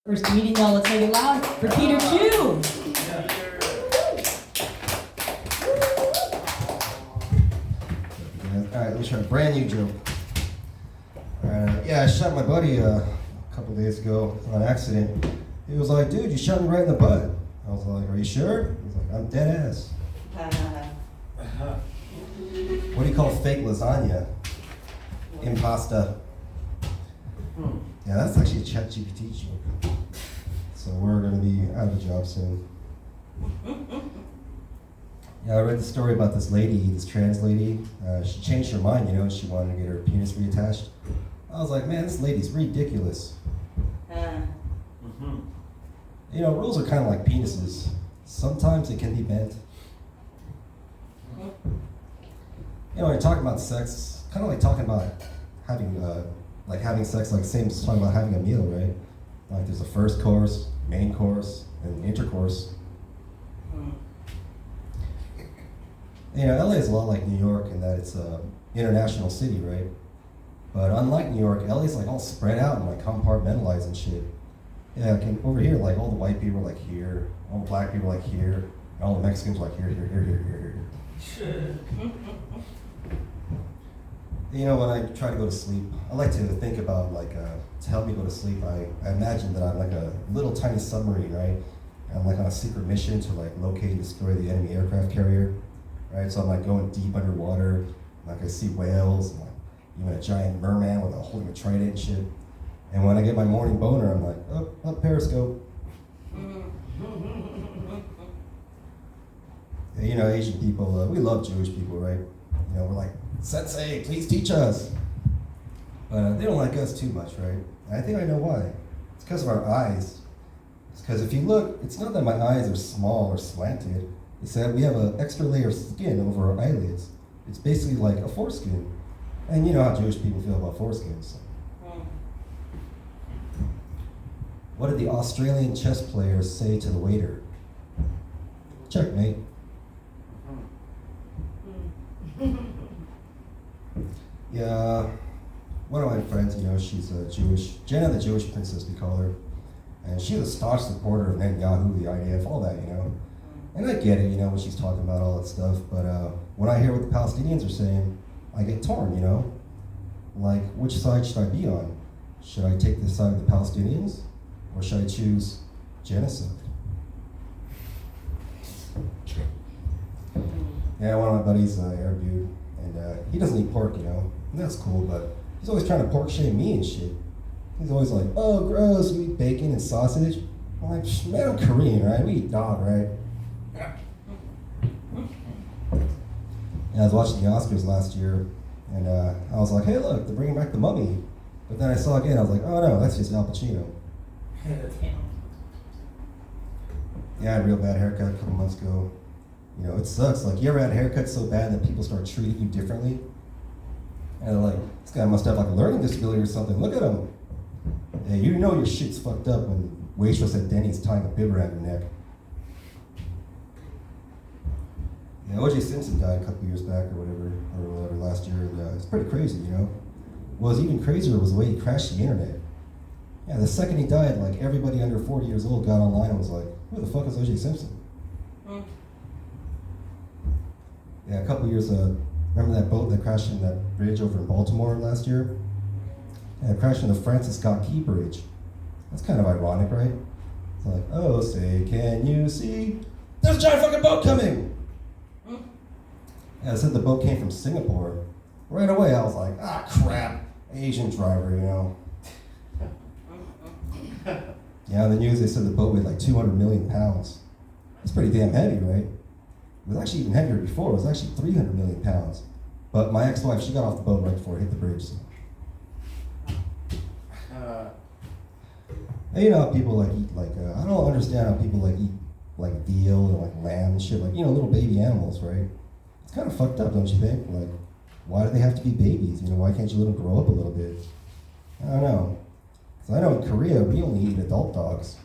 First meeting, y'all. Let's make it loud for Peter Chu. All right, let me try a brand new joke. I shot my buddy a couple days ago on accident. He was like, "Dude, you shot me right in the butt." I was like, "Are you sure?" He's like, "I'm dead ass." What do you call fake lasagna? Impasta. Yeah, that's actually a ChatGPT joke. So we're going to be out of a job soon. Yeah, I read the story about this lady, this trans lady. She changed her mind, she wanted to get her penis reattached. I was like, man, this lady's ridiculous. Rules are kind of like penises. Sometimes it can be bent. When you're talking about sex, kind of like talking about having sex, like same as talking about having a meal, right? Like there's a first course, main course, and intercourse. LA is a lot like New York in that it's a international city, right? But unlike New York, LA is like all spread out and like compartmentalized and shit. Yeah, over here, like all the white people are like here, all the black people are like here, and all the Mexicans are like here. When I try to go to sleep, I like to think about to help me go to sleep, I imagine that I'm like a little tiny submarine, right? And I'm like on a secret mission to like locate and destroy the enemy aircraft carrier, right? So I'm like going deep underwater, like I see whales, and like a giant merman with holding a trident and shit. And when I get my morning boner, I'm like, up Periscope. Asian people, we love Jewish people, right? We're like, Sensei, please teach us. But they don't like us too much, right? And I think I know why. It's because of our eyes. It's because if you look, it's not that my eyes are small or slanted. It's that we have an extra layer of skin over our eyelids. It's basically like a foreskin. And you know how Jewish people feel about foreskins. What did the Australian chess players say to the waiter? Checkmate. Yeah, one of my friends, she's Jewish. Jenna, the Jewish princess, we call her. And she's a staunch supporter of Netanyahu, the IDF, all that, And I get it, when she's talking about all that stuff. But when I hear what the Palestinians are saying, I get torn, Like, which side should I be on? Should I take the side of the Palestinians? Or should I choose genocide? Yeah, one of my buddies, Arab dude, and he doesn't eat pork, and that's cool, but he's always trying to pork shame me and shit. He's always like, oh, gross, we eat bacon and sausage. I'm like, man, I'm Korean, right? We eat dog, right? And I was watching the Oscars last year, and I was like, hey, look, they're bringing back The Mummy. But then I saw it again, I was like, oh no, that's just Al Pacino. Yeah, I had a real bad haircut a couple months ago. It sucks. Like, you ever had a haircut so bad that people start treating you differently? And they're like, this guy must have like a learning disability or something. Look at him. Yeah, your shit's fucked up when waitress at Denny's tying a bib around your neck. Yeah, O.J. Simpson died a couple years back or whatever last year. And it's pretty crazy, What was even crazier was the way he crashed the internet. Yeah, the second he died, like everybody under 40 years old got online and was like, who the fuck is O.J. Simpson? Yeah, a couple years, remember that boat that crashed in that bridge over in Baltimore last year? Yeah, it crashed in the Francis Scott Key Bridge. That's kind of ironic, right? It's like, oh, say, can you see? There's a giant fucking boat coming! Yeah, it said the boat came from Singapore. Right away, I was like, ah, crap, Asian driver, Yeah, in the news, they said the boat weighed like 200 million pounds. That's pretty damn heavy, right? It was actually even heavier before. It was actually 300 million pounds. But my ex-wife, she got off the boat right before it hit the bridge. So. And you know how people eat I don't understand how people eat veal and lamb and shit, little baby animals, right? It's kind of fucked up, don't you think? Like, why do they have to be babies? Why can't you let them grow up a little bit? I don't know. So I know in Korea, we only eat adult dogs.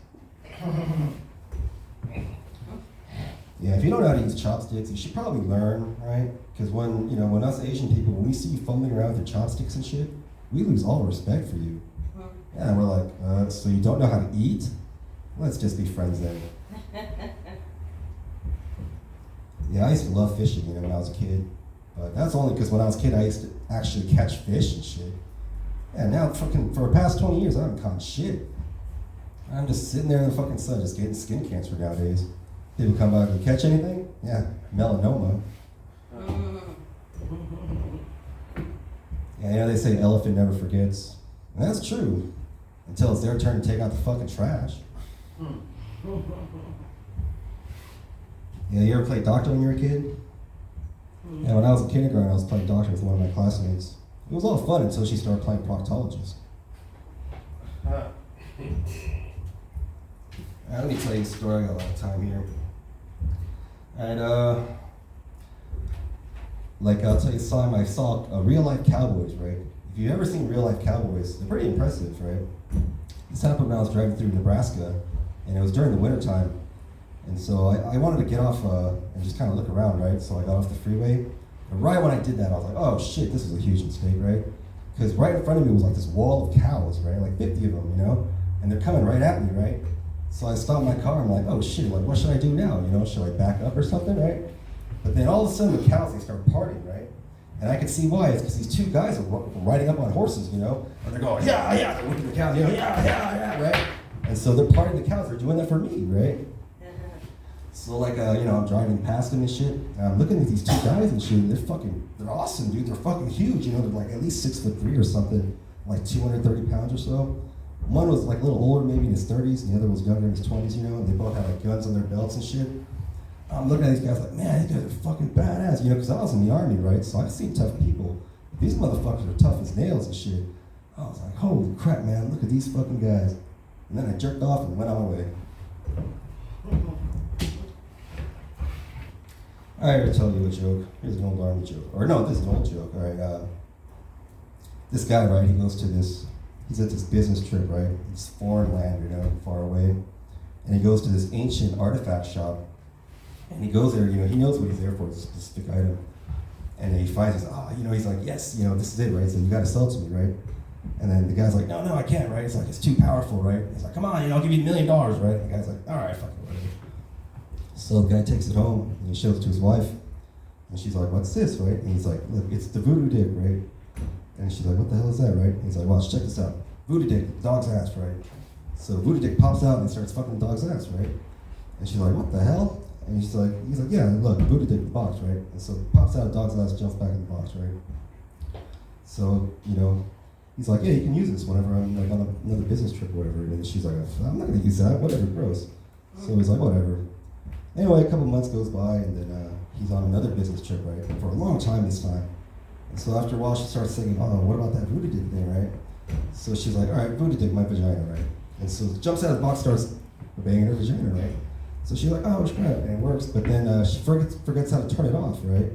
Yeah, if you don't know how to use chopsticks, you should probably learn, right? Because when us Asian people, when we see you fumbling around with your chopsticks and shit, we lose all respect for you. Yeah, we're like, so you don't know how to eat? Let's just be friends then. Yeah, I used to love fishing, you know, when I was a kid. But that's only because when I was a kid, I used to actually catch fish and shit. And now, fucking, for the past 20 years, I haven't caught shit. I'm just sitting there in the fucking sun, just getting skin cancer nowadays. People come by, you catch anything? Yeah, melanoma. Yeah, you know, they say elephant never forgets. And that's true. Until it's their turn to take out the fucking trash. Yeah, you ever played doctor when you were a kid? Yeah, when I was in kindergarten, I was playing doctor with one of my classmates. It was a lot of fun until she started playing proctologist. Let me tell you a story. I got a lot of time here. And I'll tell you something. I saw real life cowboys, right? If you've ever seen real life cowboys, they're pretty impressive, right? This happened when I was driving through Nebraska, and it was during the winter time. And so I wanted to get off and just kind of look around, right? So I got off the freeway. And right when I did that, I was like, oh shit, this was a huge mistake, right? Because right in front of me was like this wall of cows, right? Like 50 of them, you know? And they're coming right at me, right? So I stopped my car, I'm like, oh shit, like what should I do now? You know, should I back up or something, right? But then all of a sudden the cows, they start partying, right? And I could see why. It's because these two guys are riding up on horses, you know? And they're going, yeah, they're whipping the cows, you know, yeah, right? And so they're partying the cows, they're doing that for me, right? So you know, I'm driving past them and shit, and I'm looking at these two guys and shit, and they're awesome, dude. They're fucking huge, you know, they're like at least 6'3" or something, like 230 pounds or so. One was like a little older, maybe in his 30s, and the other was younger in his 20s, you know, and they both had like guns on their belts and shit. I'm looking at these guys like, man, these guys are fucking badass, you know, because I was in the army, right? So I've seen tough people. These motherfuckers are tough as nails and shit. I was like, holy crap, man, look at these fucking guys. And then I jerked off and went on my way. All right, I'll tell you a joke. Here's an old army joke. Or no, this is an old joke, all right? This guy, right, he's at this business trip, right? It's foreign land, you know, far away. And he goes to this ancient artifact shop. And he goes there, you know, he knows what he's there for, it's a specific item. And then he finds this, you know, he's like, yes, you know, this is it, right? So you gotta sell it to me, right? And then the guy's like, no, I can't, right? It's like, it's too powerful, right? He's like, come on, you know, I'll give you $1 million, right? And the guy's like, all right, fuck it, whatever. So the guy takes it home, and he shows it to his wife. And she's like, what's this, right? And he's like, look, it's the voodoo dick, right? And she's like, what the hell is that, right? And he's like, watch, check this out. Voodoo dick, the dog's ass, right? So voodoo dick pops out and starts fucking the dog's ass, right? And she's like, what the hell? And he's like, yeah, look, voodoo dick, the box, right? And so pops out, dog's ass, jumps back in the box, right? So, you know, he's like, yeah, you can use this whenever I'm like on another business trip or whatever. And she's like, I'm not gonna use that, whatever, gross. So he's like, whatever. Anyway, a couple months goes by, and then he's on another business trip, right? For a long time this time. And so after a while, she starts thinking, oh, what about that voodoo dick thing, right? So she's like, all right, voodoo dick, my vagina, right? And so jumps out of the box, starts banging her vagina, right? So she's like, oh, crap, and it works. But then she forgets how to turn it off, right?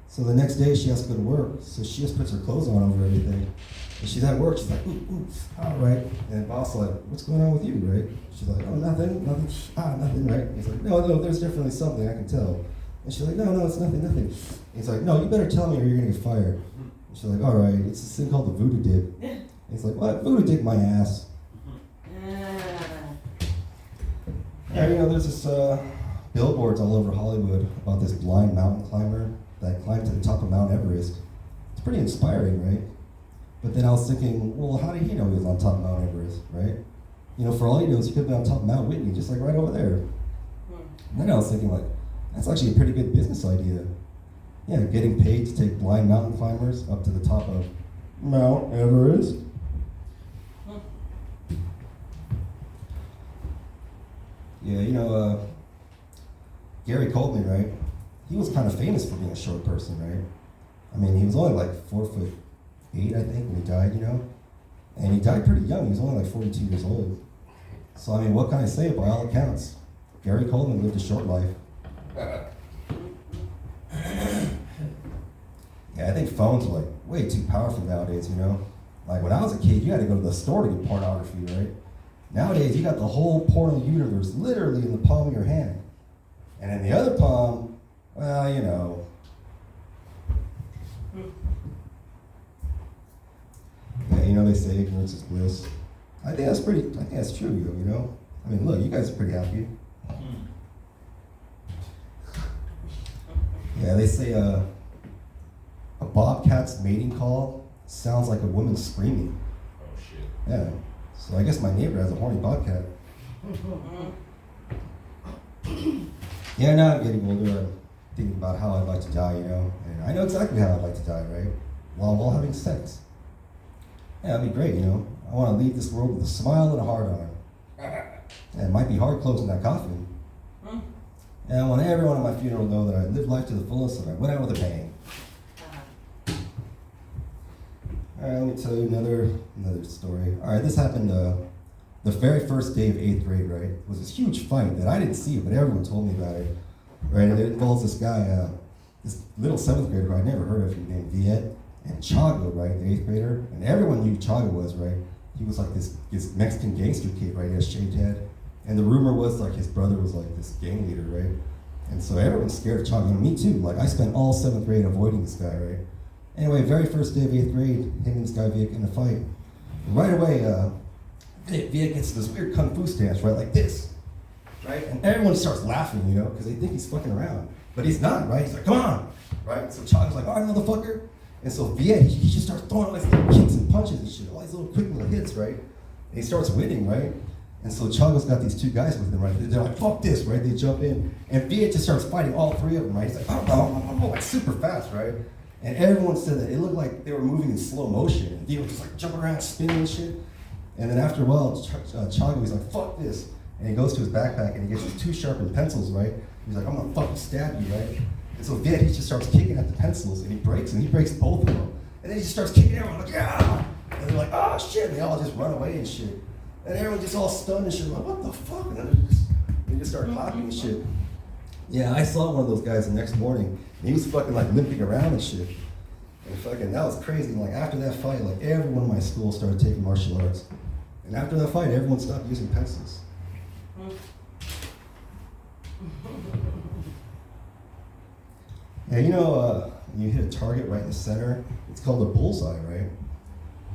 So the next day, she has to go to work. So she just puts her clothes on over everything. And she's at work, she's like, all right. And the boss like, what's going on with you, right? She's like, oh, nothing, nothing, right? He's like, no, there's definitely something, I can tell. And she's like, no, it's nothing. And he's like, no, you better tell me or you're gonna get fired. And she's like, all right, it's this thing called the voodoo dick. And he's like, what? Voodoo dick my ass. Yeah, you know, there's this billboards all over Hollywood about this blind mountain climber that climbed to the top of Mount Everest. It's pretty inspiring, right? But then I was thinking, well, how did he know he was on top of Mount Everest, right? You know, for all he knows, he could be on top of Mount Whitney, just like right over there. And then I was thinking, like, that's actually a pretty good business idea. Yeah, getting paid to take blind mountain climbers up to the top of Mount Everest. Yeah, you know, Gary Coleman, right? He was kind of famous for being a short person, right? I mean, he was only like 4'8", I think, when he died, you know? And he died pretty young. He was only like 42 years old. So, I mean, what can I say? By all accounts, Gary Coleman lived a short life. Yeah, I think phones are like way too powerful nowadays, you know? Like when I was a kid, you had to go to the store to get pornography, right? Nowadays, you got the whole porno universe literally in the palm of your hand. And in the other palm, well, you know. Yeah, you know they say ignorance is bliss. I think that's true, you know? I mean, look, you guys are pretty happy. Yeah, they say a bobcat's mating call sounds like a woman screaming. Oh shit. Yeah, so I guess my neighbor has a horny bobcat. Yeah, now I'm getting older, I'm thinking about how I'd like to die, you know? And I know exactly how I'd like to die, right? While having sex. Yeah, that'd be great, you know? I want to leave this world with a smile and a heart on. And it might be hard closing that coffin. And I want everyone at my funeral to know that I lived life to the fullest and I went out with a bang. Alright, let me tell you another story. Alright, this happened the very first day of 8th grade, right? It was this huge fight that I didn't see, but everyone told me about it. Right, and it involves this guy, this little 7th grader who I'd never heard of, named Viet, and Chago, right, the 8th grader. And everyone knew Chago was, right? He was like this Mexican gangster kid, right? He had a shaved head. And the rumor was like his brother was like this gang leader, right? And so everyone's scared of Chago, and me too. Like I spent all 7th grade avoiding this guy, right? Anyway, very first day of 8th grade, him and this guy Viet in a fight. And right away, Viet gets this weird kung fu stance, right, like this, right? And everyone starts laughing, you know, because they think he's fucking around. But he's not, right? He's like, come on, right? So Chago's like, all right, motherfucker. And so Viet, he just starts throwing all these little kicks and punches and shit, all these little quick little hits, right? And he starts winning, right? And so Chago's got these two guys with him, right? They're like, fuck this, right? They jump in, and Viet just starts fighting all three of them, right? He's like, oh, like super fast, right? And everyone said that it looked like they were moving in slow motion. And Viet was just like jumping around, spinning and shit. And then after a while, Chago, he's like, fuck this. And he goes to his backpack and he gets his two sharpened pencils, right? He's like, I'm gonna fucking stab you, right? And so Viet, he just starts kicking at the pencils and he breaks both of them. And then he just starts kicking everyone, like, yeah! And they're like, oh shit, and they all just run away and shit. And everyone just all stunned and shit, like, what the fuck? And then they just start clapping and shit. Yeah, I saw one of those guys the next morning, and he was fucking like limping around and shit. And fucking, that was crazy. And like after that fight, like everyone in my school started taking martial arts. And after that fight, everyone stopped using pencils. Yeah, you know, you hit a target right in the center, it's called a bullseye, right?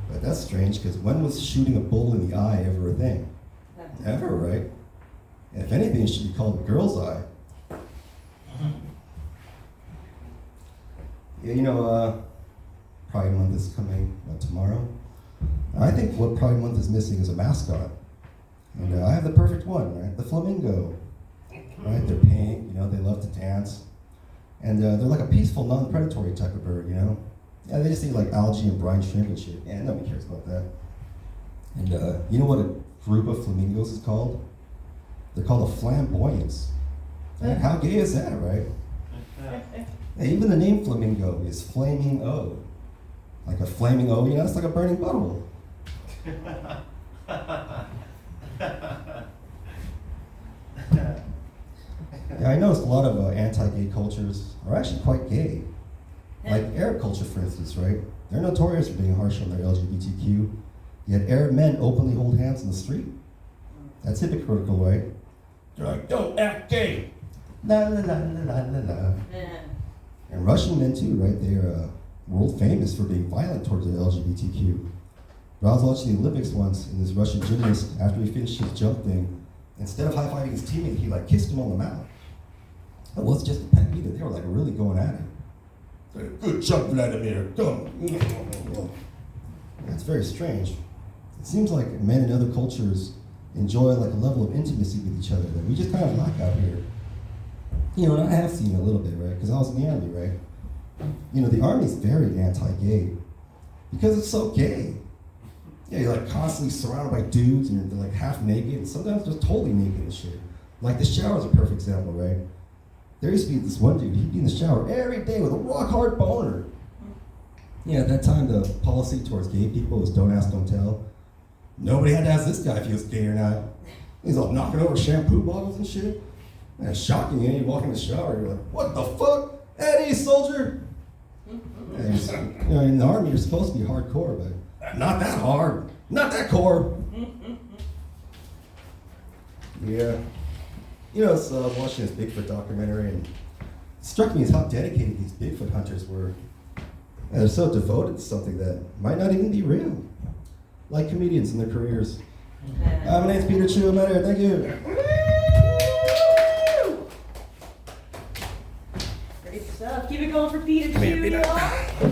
But that's strange, because when was shooting a bull in the eye ever a thing? Never, right? And if anything, it should be called a girl's eye. Yeah, you know, Pride Month is coming tomorrow. I think what Pride Month is missing is a mascot. And I have the perfect one, right? The flamingo. Right? They're pink, you know, they love to dance. And they're like a peaceful, non-predatory type of bird, you know? Yeah, they just eat like algae and brine shrimp and shit. Yeah, nobody cares about that. And you know what a group of flamingos is called? They're called a flamboyance. And how gay is that, right? And even the name flamingo is flaming O. Like a flaming O, you know, it's like a burning butthole. Yeah, I noticed a lot of anti-gay cultures are actually quite gay. Like Arab culture, for instance, right? They're notorious for being harsh on their LGBTQ, yet Arab men openly hold hands in the street. That's hypocritical, right? They're like, don't act gay! La la la la la la la. And Russian men too, right? They're world famous for being violent towards the LGBTQ. But I was watching the Olympics once, and this Russian gymnast, after he finished his jump thing, instead of high-fiving his teammate, he like kissed him on the mouth. It wasn't just a pet either, they were like really going at it. Like, good job, Vladimir, come. That's very strange. It seems like men in other cultures enjoy like a level of intimacy with each other that we just kind of lack out here. You know, and I have seen it a little bit, right? Because I was in the army, right? You know, the army's very anti-gay because it's so gay. Yeah, you're like constantly surrounded by dudes and they're like half naked and sometimes just totally naked and shit. Like the shower's a perfect example, right? There used to be this one dude, he'd be in the shower every day with a rock hard boner. Yeah, at that time the policy towards gay people was don't ask, don't tell. Nobody had to ask this guy if he was gay or not. He's all knocking over shampoo bottles and shit. And it's shocking, you know, you walk in the shower, you're like, what the fuck? Eddie, soldier! And just, you know, in the army you're supposed to be hardcore, but not that hard, not that core. Yeah. You know, so I was watching this Bigfoot documentary and it struck me as how dedicated these Bigfoot hunters were. And they're so devoted to something that might not even be real. Like comedians in their careers. My name's Peter Chu. I'm out here. Thank you. Great stuff. Keep it going for Peter Come here, Chu, Peter. y'all.